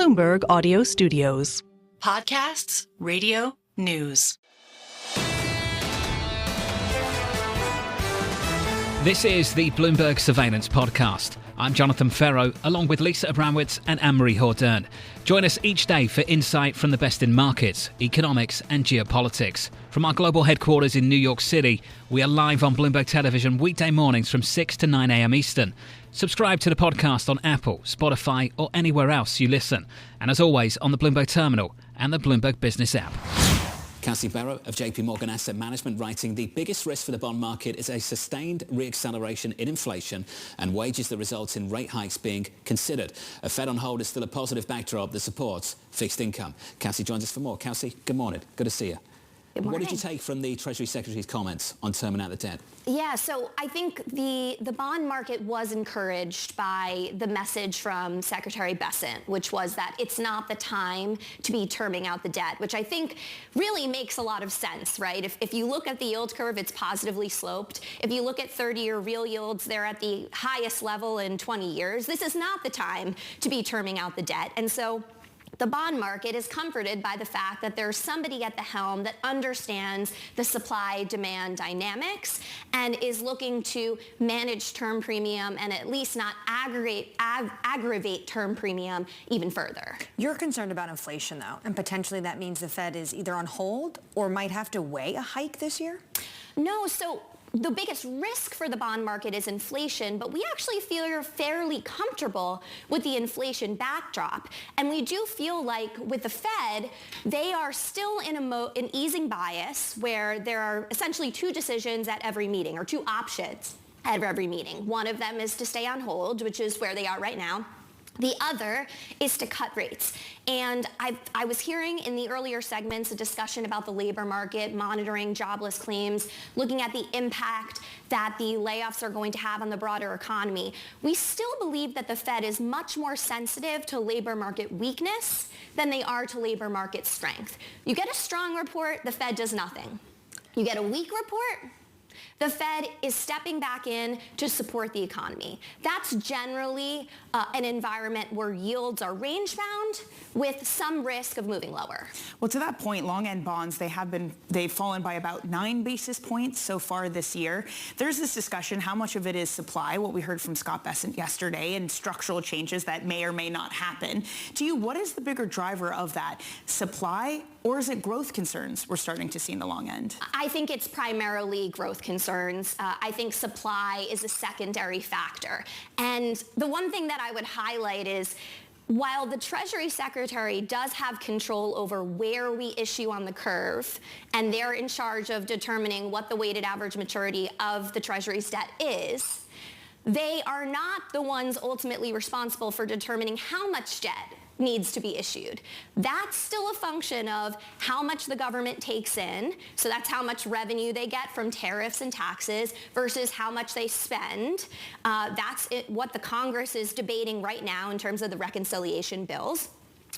Bloomberg Audio Studios. Podcasts, radio, news. This is the Bloomberg Surveillance Podcast. I'm Jonathan Ferro, along with Lisa Abramowitz and Anne-Marie Hordern. Join us each day for insight from the best in markets, economics and geopolitics. From our global headquarters in New York City, we are live on Bloomberg Television weekday mornings from 6 to 9 a.m. Eastern. Subscribe to the podcast on Apple, Spotify or anywhere else you listen. And as always, on the Bloomberg Terminal and the Bloomberg Business app. Kelsey, Berro of JPMorgan Asset Management writing, the biggest risk for the bond market is a sustained re-acceleration in inflation and wages that result in rate hikes being considered. A Fed on hold is still a positive backdrop that supports fixed income. Kelsey joins us for more. Kelsey, good morning. Good to see you. Good morning. What did you take from the Treasury Secretary's comments on terming out the debt? Yeah, so I think the bond market was encouraged by the message from Secretary Bessent, which was that it's not the time to be terming out the debt, which I think really makes a lot of sense, right? If you look at the yield curve, it's positively sloped. If you look at 30-year real yields, they're at the highest level in 20 years. This is not the time to be terming out the debt. And so the bond market is comforted by the fact that there's somebody at the helm that understands the supply-demand dynamics and is looking to manage term premium and at least not aggravate term premium even further. You're concerned about inflation, though, and potentially that means the Fed is either on hold or might have to weigh a hike this year? No, so the biggest risk for the bond market is inflation, but we actually feel fairly comfortable with the inflation backdrop. And we do feel like with the Fed, they are still in an easing bias where there are essentially two decisions at every meeting, or two options at every meeting. One of them is to stay on hold, which is where they are right now. The other is to cut rates. And I was hearing in the earlier segments a discussion about the labor market, monitoring jobless claims, looking at the impact that the layoffs are going to have on the broader economy. We still believe that the Fed is much more sensitive to labor market weakness than they are to labor market strength. You get a strong report, the Fed does nothing. You get a weak report, the Fed is stepping back in to support the economy. That's generally an environment where yields are range-bound with some risk of moving lower. Well, to that point, long-end bonds, they've fallen by about 9 basis points so far this year. There's this discussion, how much of it is supply, what we heard from Scott Bessent yesterday, and structural changes that may or may not happen. To you, what is the bigger driver of that? Supply, or is it growth concerns we're starting to see in the long end? I think it's primarily growth concerns. I think supply is a secondary factor. And the one thing that I would highlight is, while the Treasury Secretary does have control over where we issue on the curve, and they're in charge of determining what the weighted average maturity of the Treasury's debt is, they are not the ones ultimately responsible for determining how much debt needs to be issued. That's still a function of how much the government takes in, so that's how much revenue they get from tariffs and taxes versus how much they spend. That's what the Congress is debating right now in terms of the reconciliation bills.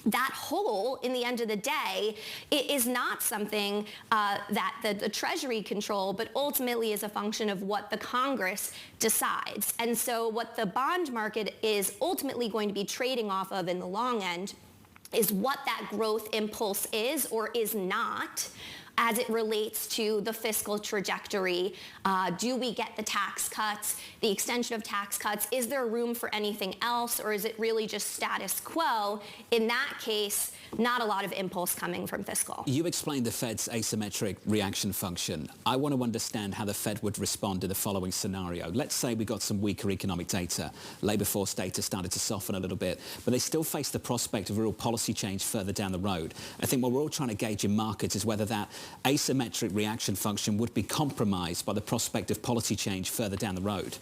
That whole, in the end of the day, it is not something that the Treasury control, but ultimately is a function of what the Congress decides. And so what the bond market is ultimately going to be trading off of in the long end is what that growth impulse is or is not as it relates to the fiscal trajectory. Do we get the tax cuts, the extension of tax cuts? Is there room for anything else, or is it really just status quo? In that case, not a lot of impulse coming from fiscal. You explained the Fed's asymmetric reaction function. I want to understand how the Fed would respond in the following scenario. Let's say we got some weaker economic data. Labor force data started to soften a little bit, but they still face the prospect of real policy change further down the road. I think what we're all trying to gauge in markets is whether that asymmetric reaction function would be compromised by the prospect of policy change further down the road.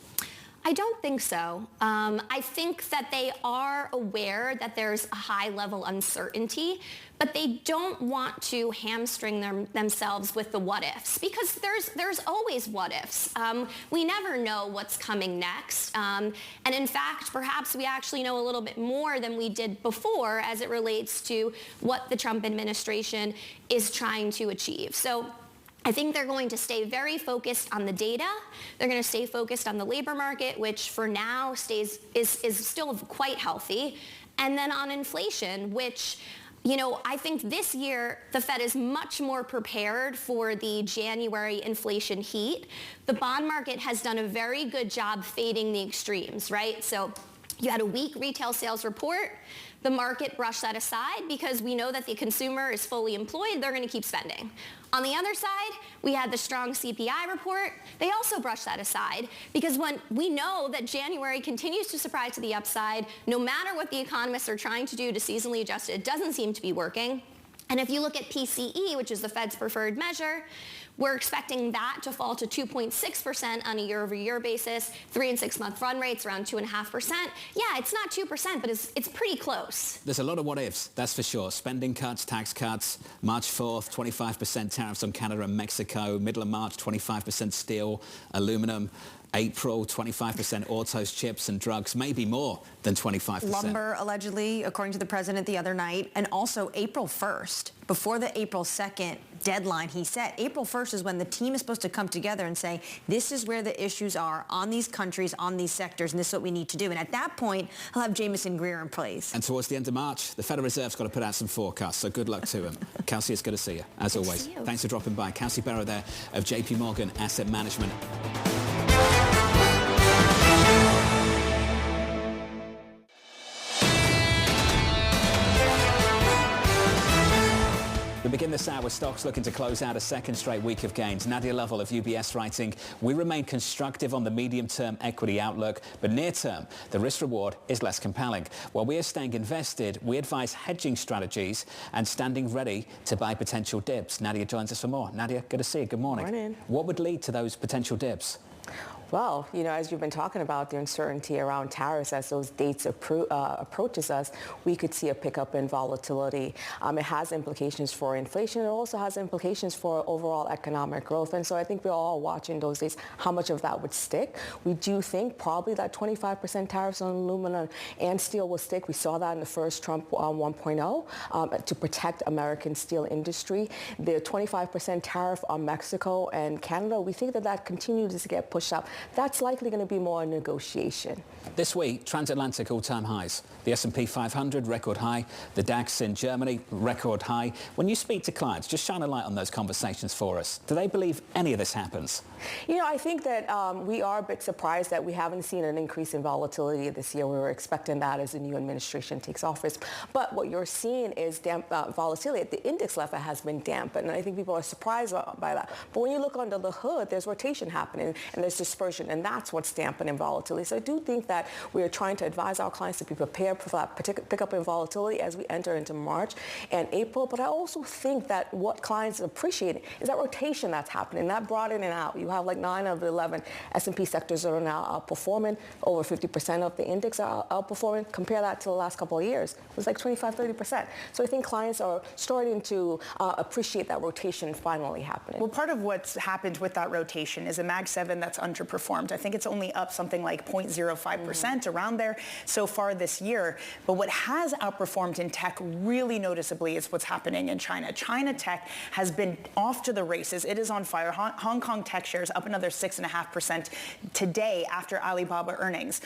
I don't think so. I think that they are aware that there's a high level uncertainty, but they don't want to hamstring themselves with the what ifs, because there's always what ifs. We never know what's coming next. And in fact, perhaps we actually know a little bit more than we did before as it relates to what the Trump administration is trying to achieve. So I think they're going to stay very focused on the data. They're going to stay focused on the labor market, which for now is still quite healthy. And then on inflation, which, I think this year the Fed is much more prepared for the January inflation heat. The bond market has done a very good job fading the extremes, right? So you had a weak retail sales report. The market brushed that aside because we know that the consumer is fully employed. They're going to keep spending. On the other side, we had the strong CPI report. They also brushed that aside because when we know that January continues to surprise to the upside, no matter what the economists are trying to do to seasonally adjust it, it doesn't seem to be working. And if you look at PCE, which is the Fed's preferred measure, we're expecting that to fall to 2.6% on a year-over-year basis. 3- and 6-month run rates around 2.5%. Yeah, it's not 2%, but it's pretty close. There's a lot of what-ifs, that's for sure. Spending cuts, tax cuts, March 4th, 25% tariffs on Canada and Mexico. Middle of March, 25% steel, aluminum. April, 25% autos, chips and drugs, maybe more than 25%. Lumber, allegedly, according to the president the other night, and also April 1st, before the April 2nd deadline he set. April 1st is when the team is supposed to come together and say, this is where the issues are on these countries, on these sectors, and this is what we need to do. And at that point, he'll have Jameson Greer in place. And towards the end of March, the Federal Reserve's got to put out some forecasts, so good luck to him. Kelsey, it's good to see you, as always. Thanks for dropping by. Kelsey Berro there of JPMorgan Asset Management. We begin this hour with stocks looking to close out a second straight week of gains. Nadia Lovell of UBS writing, we remain constructive on the medium-term equity outlook, but near-term, the risk-reward is less compelling. While we are staying invested, we advise hedging strategies and standing ready to buy potential dips. Nadia joins us for more. Nadia, good to see you. Good morning. Morning. What would lead to those potential dips? Well, as you've been talking about the uncertainty around tariffs as those dates approaches us, we could see a pickup in volatility. It has implications for inflation. It also has implications for overall economic growth. And so I think we're all watching those days how much of that would stick. We do think probably that 25% tariffs on aluminum and steel will stick. We saw that in the first Trump 1.0 to protect American steel industry. The 25% tariff on Mexico and Canada, we think that continues to get pushed up. That's likely going to be more a negotiation. This week, transatlantic all-time highs. The S&P 500, record high. The DAX in Germany, record high. When you speak to clients, just shine a light on those conversations for us. Do they believe any of this happens? I think that we are a bit surprised that we haven't seen an increase in volatility this year. We were expecting that as the new administration takes office. But what you're seeing is volatility at the index level has been dampened, and I think people are surprised by that. But when you look under the hood, there's rotation happening, and there's dispersion, and that's what's dampening volatility. So I do think that we are trying to advise our clients to be prepared for that pickup in volatility as we enter into March and April. But I also think that what clients appreciate is that rotation that's happening, that broadening out. You have like 9 of the 11 S&P sectors that are now outperforming. Over 50% of the index are outperforming. Compare that to the last couple of years. It was like 25-30%. So I think clients are starting to appreciate that rotation finally happening. Well, part of what's happened with that rotation is a Mag 7 that's underperformed. I think it's only up something like 0.05% around there so far this year. But what has outperformed in tech really noticeably is what's happening in China. China tech has been off to the races. It is on fire. Hong Kong tech shares up another 6.5% today after Alibaba earnings.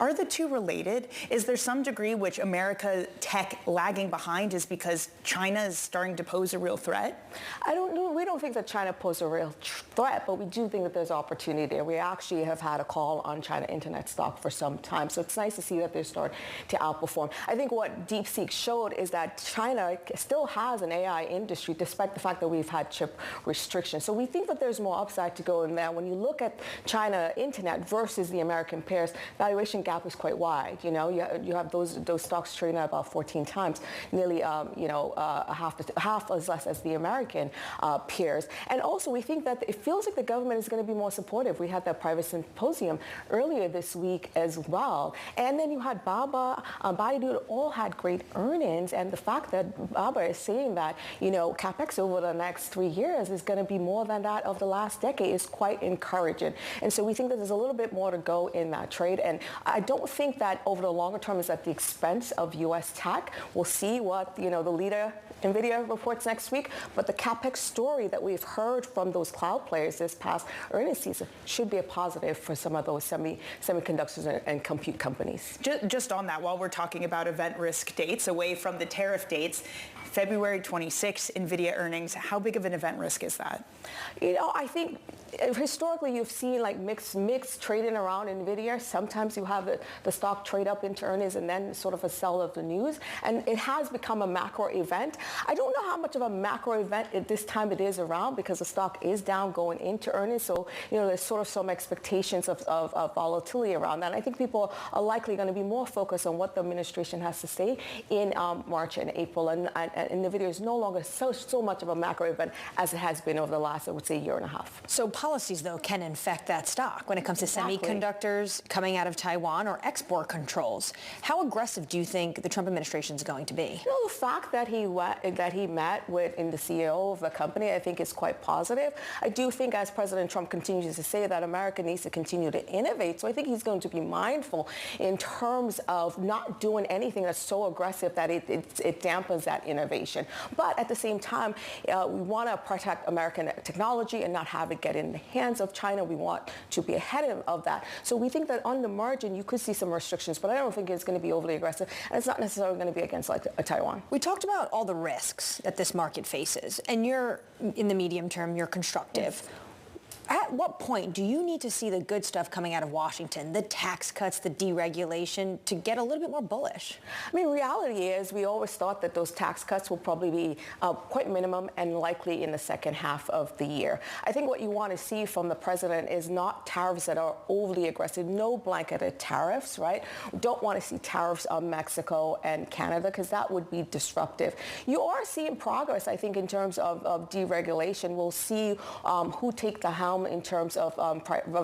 Are the two related? Is there some degree which America tech lagging behind is because China is starting to pose a real threat? I don't know. We don't think that China poses a real threat, but we do think that there's opportunity there. We actually have had a call on China internet stock for some time, so it's nice to see that they're starting to outperform. I think what DeepSeek showed is that China still has an AI industry despite the fact that we've had chip restrictions. So we think that there's more upside to go in there. When you look at China internet versus the American peers, valuation gap is quite wide. You have those stocks trading at about 14 times, nearly half as less as the American peers. And also, we think that it feels like the government is going to be more supportive. We had that private symposium earlier this week as well, and then you had Baidu all had great earnings, and the fact that Baba is saying that capex over the next 3 years is going to be more than that of the last decade is quite encouraging. And so we think that there's a little bit more to go in that trade. And I I don't think that over the longer term is at the expense of U.S. tech. We'll see what, the leader NVIDIA reports next week, but the CapEx story that we've heard from those cloud players this past earnings season should be a positive for some of those semiconductors and compute companies. Just on that, while we're talking about event risk dates, away from the tariff dates, February 26, NVIDIA earnings, how big of an event risk is that? I think historically you've seen like mixed trading around NVIDIA. Sometimes you have the stock trade up into earnings and then sort of a sell of the news. And it has become a macro event. I don't know how much of a macro event at this time it is around because the stock is down going into earnings. So, there's sort of some expectations of volatility around that. And I think people are likely going to be more focused on what the administration has to say in March and April. And NVIDIA is no longer so much of a macro event as it has been over the last, I would say, year and a half. So policies, though, can infect that stock when it comes to semiconductors coming out of Taiwan or export controls. How aggressive do you think the Trump administration is going to be? The fact that he met with the CEO of the company, I think is quite positive. I do think as President Trump continues to say that America needs to continue to innovate. So I think he's going to be mindful in terms of not doing anything that's so aggressive that it dampens that innovation. But at the same time, we want to protect American technology and not have it get in the hands of China. We want to be ahead of that. So we think that on the margin, you could see some restrictions, but I don't think it's going to be overly aggressive. And it's not necessarily going to be against like Taiwan. We talked about all the risks that this market faces, and you're, in the medium term, you're constructive. Yes. At what point do you need to see the good stuff coming out of Washington, the tax cuts, the deregulation, to get a little bit more bullish? I mean, reality is we always thought that those tax cuts will probably be quite minimum and likely in the second half of the year. I think what you want to see from the president is not tariffs that are overly aggressive, no blanketed tariffs, right? We don't want to see tariffs on Mexico and Canada because that would be disruptive. You are seeing progress, I think, in terms of deregulation. We'll see who take the helm in terms of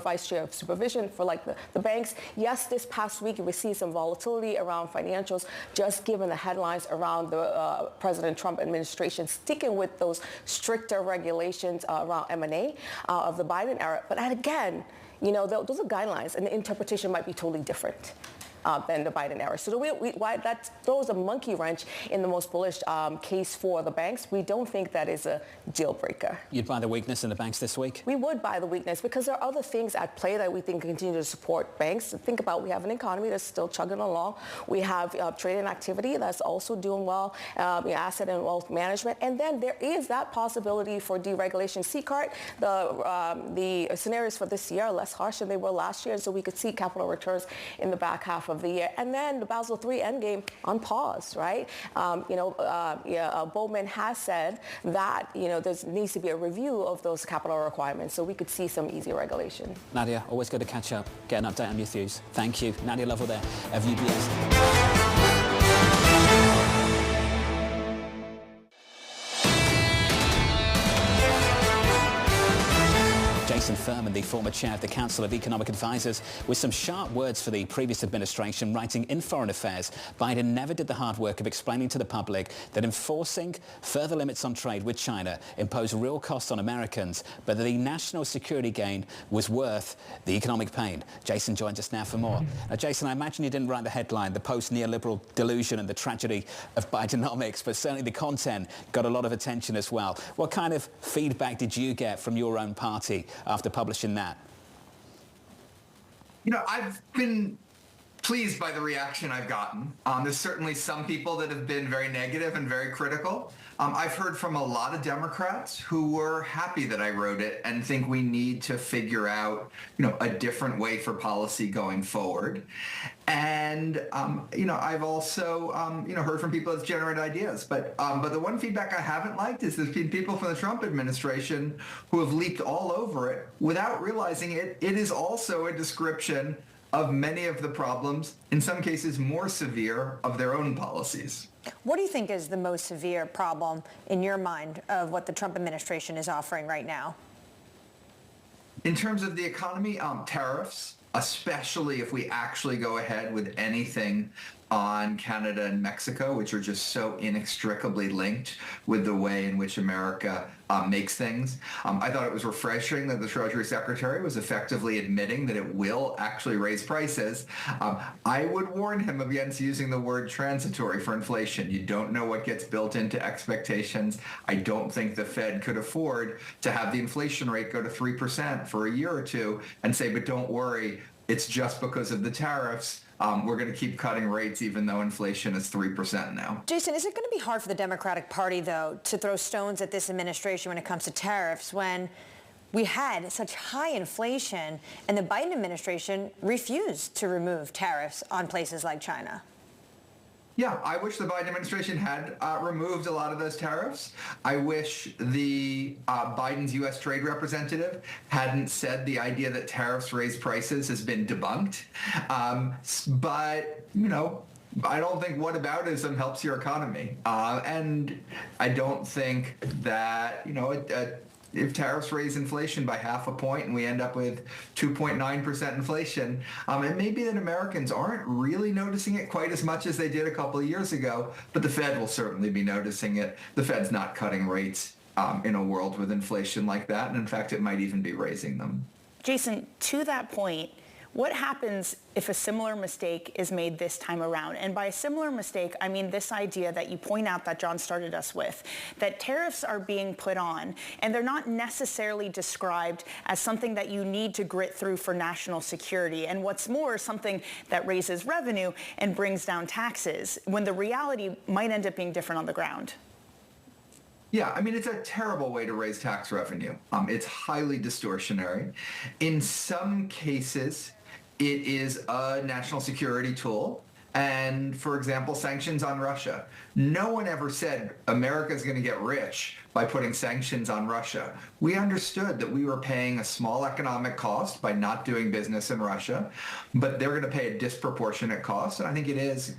vice chair of supervision for like the banks. Yes, this past week we see some volatility around financials, just given the headlines around the President Trump administration sticking with those stricter regulations around M&A of the Biden era. But again, those are guidelines, and the interpretation might be totally different than the Biden era. So that throws a monkey wrench in the most bullish case for the banks. We don't think that is a deal breaker. You'd buy the weakness in the banks this week? We would buy the weakness because there are other things at play that we think continue to support banks. Think about, we have an economy that's still chugging along. We have trading activity that's also doing well, asset and wealth management. And then there is that possibility for deregulation. CCART, the scenarios for this year are less harsh than they were last year, so we could see capital returns in the back half of the year. And then the Basel III endgame on pause, right? Bowman has said that, there needs to be a review of those capital requirements, so we could see some easier regulation. Nadia, always good to catch up, get an update on your views. Thank you. Nadia Lovell there of UBS. Jason Furman, the former chair of the Council of Economic Advisers, with some sharp words for the previous administration, writing in Foreign Affairs, Biden never did the hard work of explaining to the public that enforcing further limits on trade with China imposed real costs on Americans, but that the national security gain was worth the economic pain. Jason joins us now for more. Now, Jason, I imagine you didn't write the headline, the post-neoliberal delusion and the tragedy of Bidenomics, but certainly the content got a lot of attention as well. What kind of feedback did you get from your own party after publishing that? I've been pleased by the reaction I've gotten. There's certainly some people that have been very negative and very critical. I've heard from a lot of Democrats who were happy that I wrote it and think we need to figure out, a different way for policy going forward. And, I've also, heard from people that's generated ideas. But the one feedback I haven't liked is there's been people from the Trump administration who have leaped all over it without realizing it. It is also a description of many of the problems, in some cases more severe, of their own policies. What do you think is the most severe problem in your mind of what the Trump administration is offering right now? In terms of the economy, tariffs, especially if we actually go ahead with anything on Canada and Mexico, which are just so inextricably linked with the way in which America makes things. I thought it was refreshing that the Treasury Secretary was effectively admitting that it will actually raise prices. I would warn him against using the word transitory for inflation. You don't know what gets built into expectations. I don't think the Fed could afford to have the inflation rate go to 3% for a year or two and say, but don't worry, it's just because of the tariffs. We're going to keep cutting rates even though inflation is 3% now. Jason, is it going to be hard for the Democratic Party, though, to throw stones at this administration when it comes to tariffs when we had such high inflation and the Biden administration refused to remove tariffs on places like China? Yeah, I wish the Biden administration had removed a lot of those tariffs. I wish the Biden's U.S. trade representative hadn't said the idea that tariffs raise prices has been debunked. But, you know, I don't think whataboutism helps your economy. And I don't think that, you know, if tariffs raise inflation by 0.5 point and we end up with 2.9% inflation, it may be that Americans aren't really noticing it quite as much as they did a couple of years ago, but the Fed will certainly be noticing it. The Fed's not cutting rates in a world with inflation like that, and in fact, it might even be raising them. Jason, to that point, what happens if a similar mistake is made this time around? And by a similar mistake, I mean this idea that you point out that John started us with, that tariffs are being put on, and they're not necessarily described as something that you need to grit through for national security. And what's more, something that raises revenue and brings down taxes, when the reality might end up being different on the ground. Yeah, I mean, it's a terrible way to raise tax revenue. It's highly distortionary. In some cases, it is a national security tool. And, for example, sanctions on Russia. No one ever said America's going to get rich by putting sanctions on Russia. We understood that we were paying a small economic cost by not doing business in Russia, but they're going to pay a disproportionate cost. And I think it is,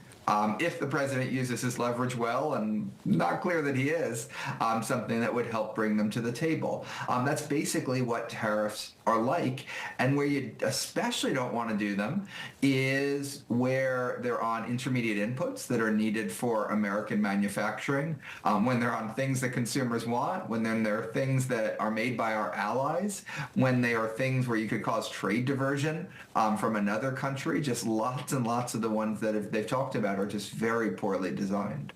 if the president uses his leverage well, and not clear that he is, something that would help bring them to the table. That's basically what tariffs are like. And where you especially don't want to do them is where they're on intermediate inputs that are needed for American manufacturing, when they're on things that consumers want, when then there are things that are made by our allies, when they are things where you could cause trade diversion from another country. Just lots and lots of the ones that they've talked about are just very poorly designed.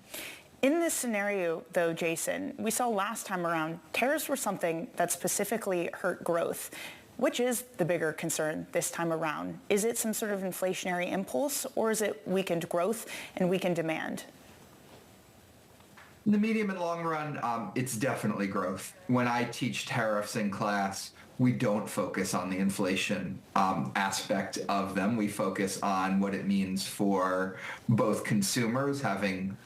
In this scenario, though, Jason, we saw last time around, tariffs were something that specifically hurt growth. Which is the bigger concern this time around? Is it some sort of inflationary impulse, or is it weakened growth and weakened demand? In the medium and long run, it's definitely growth. When I teach tariffs in class, we don't focus on the inflation aspect of them. We focus on what it means for both consumers having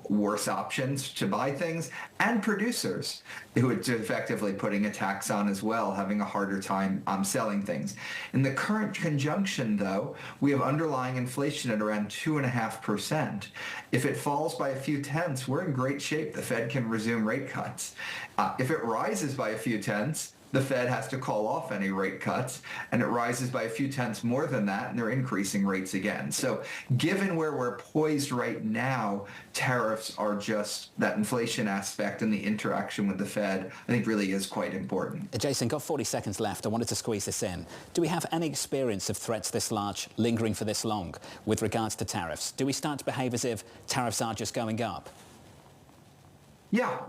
worse options to buy things, and producers who are effectively putting a tax on as well, having a harder time selling things. In the current conjunction, though, we have underlying inflation at around 2.5%. If it falls by a few tenths, we're in great shape. The Fed can resume rate cuts. If it rises by a few tenths, the Fed has to call off any rate cuts, and it rises by a few tenths more than that, and they're increasing rates again. So given where we're poised right now, tariffs are just that inflation aspect, and the interaction with the Fed, I think, really is quite important. Jason, got 40 seconds left. I wanted to squeeze this in. Do we have any experience of threats this large lingering for this long with regards to tariffs? Do we start to behave as if tariffs are just going up? Yeah.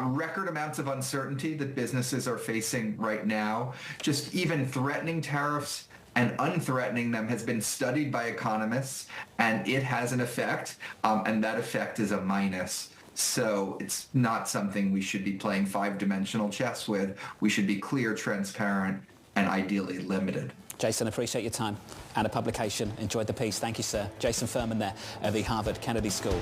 Record amounts of uncertainty that businesses are facing right now. Just even threatening tariffs and unthreatening them has been studied by economists, and it has an effect, and that effect is a minus. So it's not something we should be playing five-dimensional chess with. We should be clear, transparent, and ideally limited. Jason, appreciate your time and a publication. Enjoyed the piece. Thank you, sir. Jason Furman there at the Harvard Kennedy School.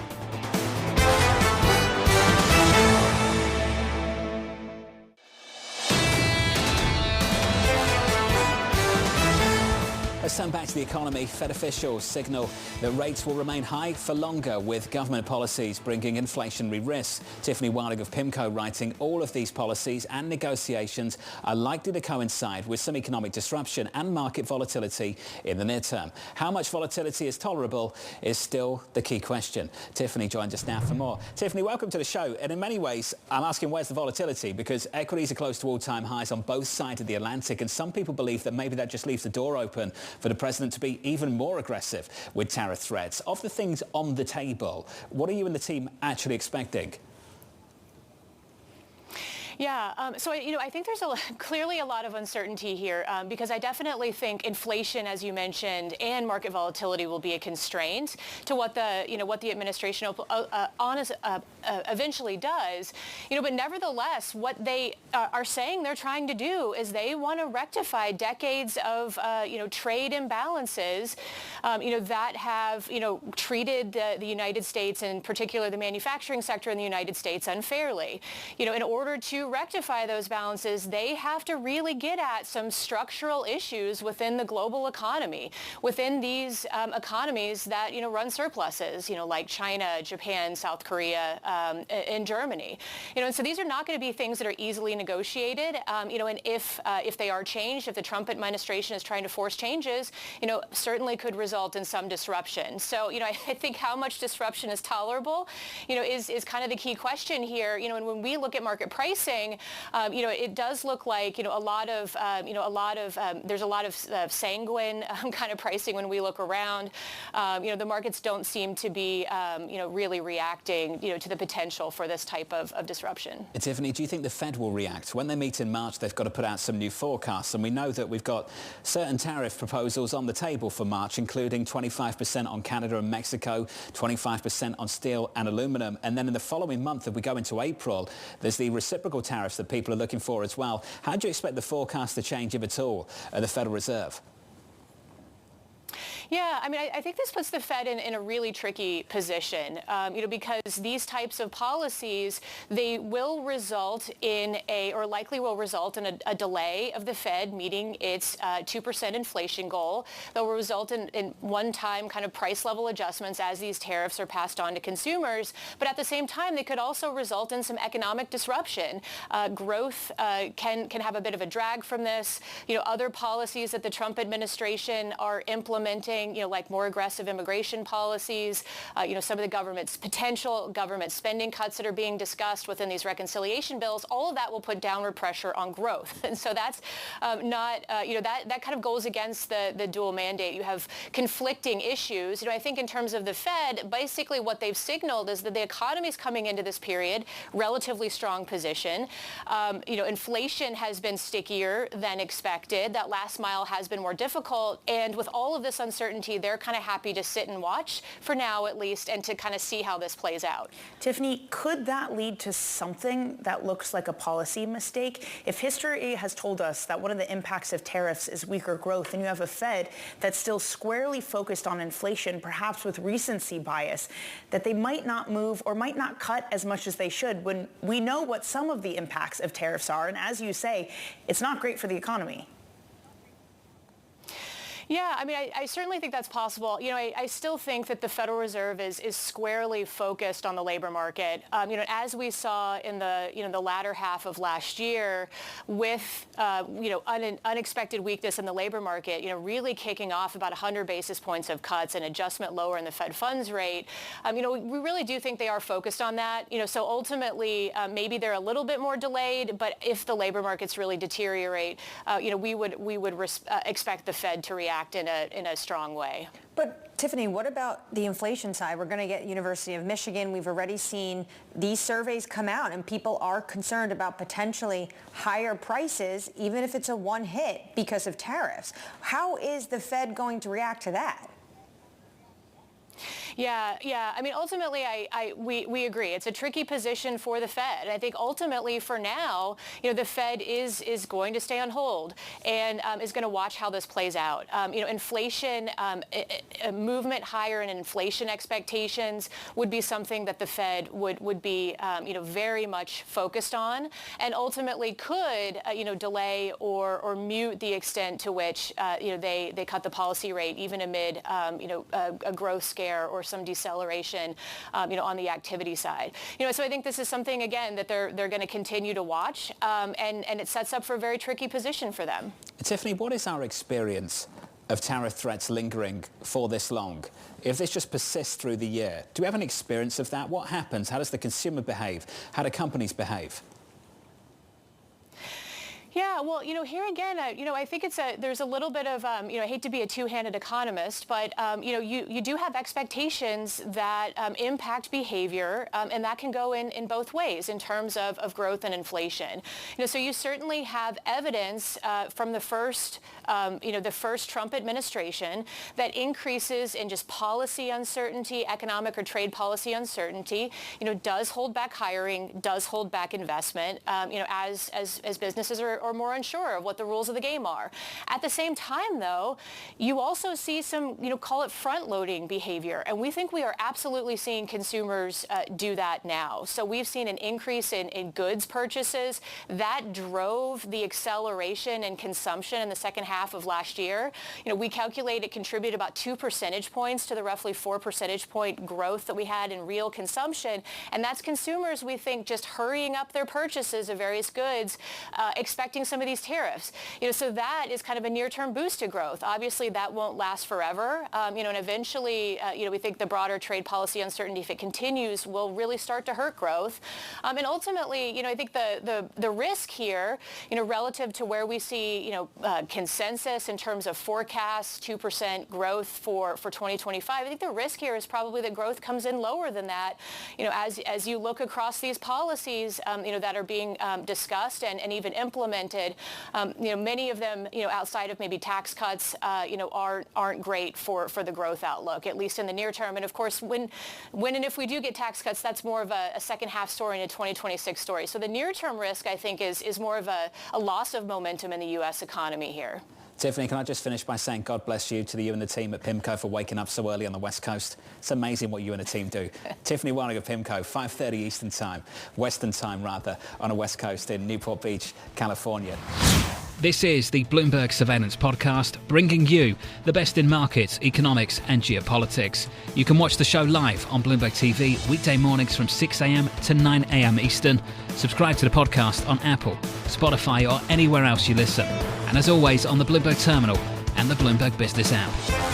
Let's turn back to the economy. Fed officials signal that rates will remain high for longer, with government policies bringing inflationary risks. Tiffany Wildling of PIMCO writing all of these policies and negotiations are likely to coincide with some economic disruption and market volatility in the near term. How much volatility is tolerable is still the key question. Tiffany joins us now for more. Tiffany, welcome to the show. And in many ways, I'm asking where's the volatility, because equities are close to all-time highs on both sides of the Atlantic, and some people believe that maybe that just leaves the door open for the president to be even more aggressive with tariff threats. Of the things on the table, what are you and the team actually expecting? Yeah, so I think there's clearly a lot of uncertainty here because I definitely think inflation, as you mentioned, and market volatility will be a constraint to what the administration eventually does. But nevertheless, what they are saying they're trying to do is they want to rectify decades of trade imbalances that have treated the United States, and in particular the manufacturing sector in the United States, unfairly. In order to rectify those balances, they have to really get at some structural issues within the global economy, within these economies that run surpluses, like China, Japan, South Korea, and Germany. And so these are not going to be things that are easily negotiated. And if they are changed, if the Trump administration is trying to force changes, certainly could result in some disruption. So I think how much disruption is tolerable, is kind of the key question here. And when we look at market pricing, it does look like there's a lot of sanguine kind of pricing when we look around. The markets don't seem to be really reacting to the potential for this type of disruption. Tiffany, do you think the Fed will react? When they meet in March, they've got to put out some new forecasts, and we know that we've got certain tariff proposals on the table for March, including 25% on Canada and Mexico, 25% on steel and aluminum, and then in the following month, if we go into April, there's the reciprocal tariffs that people are looking for as well. How do you expect the forecast to change, if at all, at the Federal Reserve? Yeah, I think this puts the Fed in a really tricky position, because these types of policies, they will result in likely will result in a delay of the Fed meeting its 2% inflation goal. They'll result in one-time kind of price level adjustments as these tariffs are passed on to consumers. But at the same time, they could also result in some economic disruption. Growth can have a bit of a drag from this. Other policies that the Trump administration are implementing, like more aggressive immigration policies, some of the potential government spending cuts that are being discussed within these reconciliation bills, all of that will put downward pressure on growth. And so that's that kind of goes against the dual mandate. You have conflicting issues. I think in terms of the Fed, basically what they've signaled is that the economy is coming into this period relatively strong position. Inflation has been stickier than expected. That last mile has been more difficult. And with all of this uncertainty, they're kind of happy to sit and watch for now, at least, and to kind of see how this plays out. Tiffany, could that lead to something that looks like a policy mistake? If history has told us that one of the impacts of tariffs is weaker growth, and you have a Fed that's still squarely focused on inflation, perhaps with recency bias, that they might not move or might not cut as much as they should, when we know what some of the impacts of tariffs are. And as you say, it's not great for the economy. Yeah, I certainly think that's possible. I still think that the Federal Reserve is squarely focused on the labor market. As we saw in the latter half of last year, with unexpected weakness in the labor market, really kicking off about 100 basis points of cuts and adjustment lower in the Fed funds rate. We really do think they are focused on that. So ultimately, maybe they're a little bit more delayed. But if the labor markets really deteriorate, we would expect the Fed to react in a strong way. But Tiffany, what about the inflation side? We're going to get University of Michigan. We've already seen these surveys come out, and people are concerned about potentially higher prices, even if it's a one hit because of tariffs. How is the Fed going to react to that? Yeah. I mean, ultimately, we agree. It's a tricky position for the Fed. I think ultimately, for now, the Fed is going to stay on hold and is going to watch how this plays out. Inflation, a movement higher in inflation expectations would be something that the Fed would be, very much focused on, and ultimately could, delay or mute the extent to which, they cut the policy rate, even amid, a growth scare or some deceleration, on the activity side. So I think this is something, again, that they're going to continue to watch, and it sets up for a very tricky position for them. Tiffany, what is our experience of tariff threats lingering for this long? If this just persists through the year, do we have an experience of that? What happens? How does the consumer behave? How do companies behave? Yeah, well, here again, I think there's a little bit of, I hate to be a two-handed economist, but, you do have expectations that impact behavior, and that can go in both ways in terms of growth and inflation. So you certainly have evidence from the first Trump administration that increases in just policy uncertainty, economic or trade policy uncertainty, does hold back hiring, does hold back investment, as businesses are more unsure of what the rules of the game are. At the same time, though, you also see some, call it front-loading behavior. And we think we are absolutely seeing consumers do that now. So we've seen an increase in goods purchases. That drove the acceleration in consumption in the second half of last year. We calculate it contributed about 2 percentage points to the roughly 4 percentage point growth that we had in real consumption. And that's consumers, we think, just hurrying up their purchases of various goods, expecting some of these tariffs. So that is kind of a near-term boost to growth. Obviously, that won't last forever. And eventually, we think the broader trade policy uncertainty, if it continues, will really start to hurt growth. And ultimately, I think the risk here, relative to where we see, consensus in terms of forecasts, 2% growth for 2025, I think the risk here is probably that growth comes in lower than that, as you look across these policies, that are being discussed and even implemented. Many of them, outside of maybe tax cuts, aren't great for the growth outlook, at least in the near term. And of course, when and if we do get tax cuts, that's more of a second half story and a 2026 story. So the near term risk, I think, is more of a loss of momentum in the U.S. economy here. Tiffany, can I just finish by saying God bless you to you and the team at PIMCO for waking up so early on the West Coast. It's amazing what you and the team do. Tiffany Wildling of PIMCO, 5:30 Eastern Time, Western Time rather, on the West Coast in Newport Beach, California. This is the Bloomberg Surveillance Podcast, bringing you the best in markets, economics and geopolitics. You can watch the show live on Bloomberg TV weekday mornings from 6 a.m. to 9 a.m. Eastern. Subscribe to the podcast on Apple, Spotify or anywhere else you listen. And as always, on the Bloomberg Terminal and the Bloomberg Business app.